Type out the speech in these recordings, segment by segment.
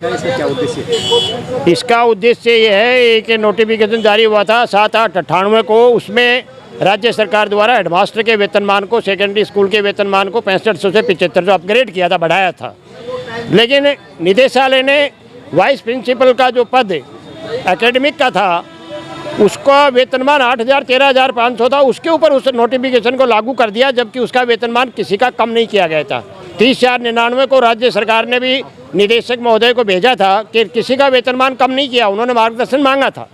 इसका क्या उद्देश्य है? इसका उद्देश्य ये है, एक नोटिफिकेशन जारी हुआ था 7/8/98 को। उसमें राज्य सरकार द्वारा हेडमास्टर के वेतनमान को, सेकेंडरी स्कूल के वेतनमान को 6500 से 7500 अपग्रेड किया था, बढ़ाया था। लेकिन निदेशालय ने वाइस प्रिंसिपल का जो पद एकेडमिक का था, उसका वेतनमान 8000 13,500 था, उसके ऊपर उस नोटिफिकेशन को लागू कर दिया, जबकि उसका वेतनमान किसी का कम नहीं किया गया था। 30/4/99 को राज्य सरकार ने भी निदेशक महोदय को भेजा था कि किसी का वेतनमान कम नहीं किया, उन्होंने मार्गदर्शन मांगा था।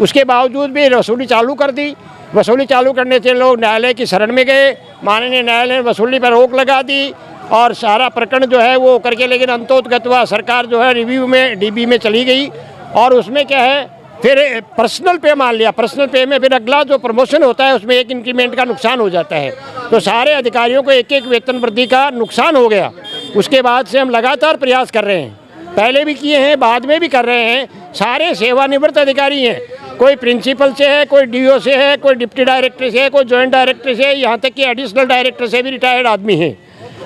उसके बावजूद भी वसूली चालू कर दी। वसूली चालू करने से लोग न्यायालय की शरण में गए, माननीय न्यायालय ने वसूली पर रोक लगा दी और सारा प्रकरण जो है वो करके, लेकिन अंतोतगत्वा सरकार जो है रिव्यू में डीबी में चली गई और उसमें क्या है, फिर पर्सनल पे मान लिया। पर्सनल पे में फिर अगला जो प्रमोशन होता है उसमें एक इंक्रीमेंट का नुकसान हो जाता है, तो सारे अधिकारियों को एक एक वेतन वृद्धि का नुकसान हो गया। उसके बाद से हम लगातार प्रयास कर रहे हैं, पहले भी किए हैं, बाद में भी कर रहे हैं। सारे सेवानिवृत्त अधिकारी हैं, कोई प्रिंसिपल से है, कोई डीओ से है, कोई डिप्टी डायरेक्टर से है, कोई जॉइंट डायरेक्टर से है, यहाँ तक कि एडिशनल डायरेक्टर से भी रिटायर्ड आदमी हैं।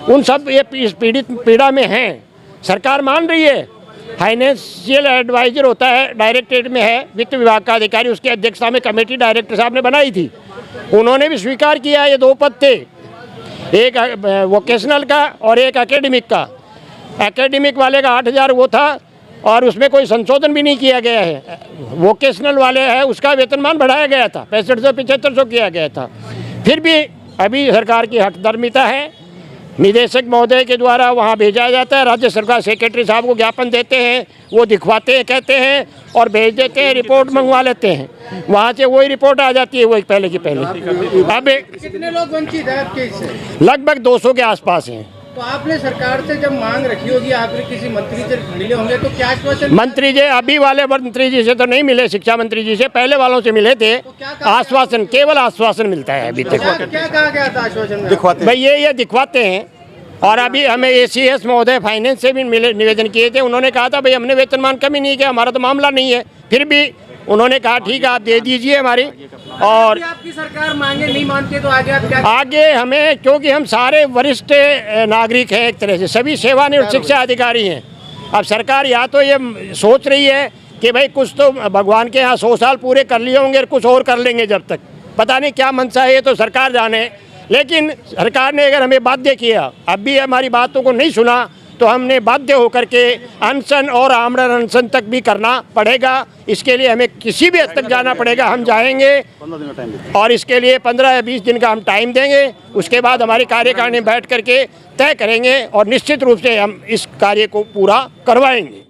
उन सब ये इस पीड़ा में हैं। सरकार मान रही है। फाइनेंशियल एडवाइजर होता है, डायरेक्टरेट में है, वित्त विभाग का अधिकारी, उसकी अध्यक्षता में कमेटी डायरेक्टर साहब ने बनाई थी। उन्होंने भी स्वीकार किया, ये 2 पद थे, एक वोकेशनल का और एक एकेडमिक का। एकेडमिक वाले का 8000 वो था और उसमें कोई संशोधन भी नहीं किया गया है। वोकेशनल वाले है उसका वेतनमान बढ़ाया गया था, 6500-7500 किया गया था। फिर भी अभी सरकार की हठधर्मिता है। निदेशक महोदय के द्वारा वहाँ भेजा जाता है, राज्य सरकार सेक्रेटरी साहब को ज्ञापन देते हैं, वो दिखवाते हैं, कहते हैं और भेज देते हैं, रिपोर्ट मंगवा लेते हैं, वहाँ से वही रिपोर्ट आ जाती है वही पहले की पहले। अब कितने लोग वंचित हैं आपके इससे? लगभग 200 के आसपास हैं। तो आपने सरकार से जब मांग रखी होगी, आपने किसी मंत्री से मिले होंगे, तो क्या आश्वासन? मंत्री जी, अभी वाले मंत्री जी से तो नहीं मिले, शिक्षा मंत्री जी से, पहले वालों से मिले थे। आश्वासन, केवल आश्वासन मिलता है अभी तक। क्या कहा गया था आश्वासन में? दिखवाते भाई ये दिखवाते हैं। और अभी हमें ACS महोदय फाइनेंस से भी मिले, निवेदन किए थे, उन्होंने कहा था भाई हमने वेतनमान कमी नहीं किया, हमारा तो मामला नहीं है। फिर भी उन्होंने कहा ठीक है आप दे दीजिए हमारी। और आपकी सरकार मांगे नहीं मानती तो आगे आप क्या? आगे हमें, क्योंकि हम सारे वरिष्ठ नागरिक हैं, एक तरह से सभी सेवानिवृत्त शिक्षा अधिकारी हैं। अब सरकार या तो ये सोच रही है कि भाई कुछ तो भगवान के यहाँ 100 साल पूरे कर लिए होंगे और कुछ और कर लेंगे, जब तक पता नहीं क्या मनसा है, ये तो सरकार जाने। लेकिन सरकार ने अगर हमें बाध्य किया, अब भी हमारी बातों को नहीं सुना, तो हमने बाध्य होकर के अनशन और आमरण अनशन तक भी करना पड़ेगा। इसके लिए हमें किसी भी हद तक जाना पड़ेगा, हम जाएंगे 15 दिन का टाइम और इसके लिए 15 या 20 दिन का हम टाइम देंगे। उसके बाद हमारी कार्यकारिणी बैठ करके तय करेंगे और निश्चित रूप से हम इस कार्य को पूरा करवाएंगे।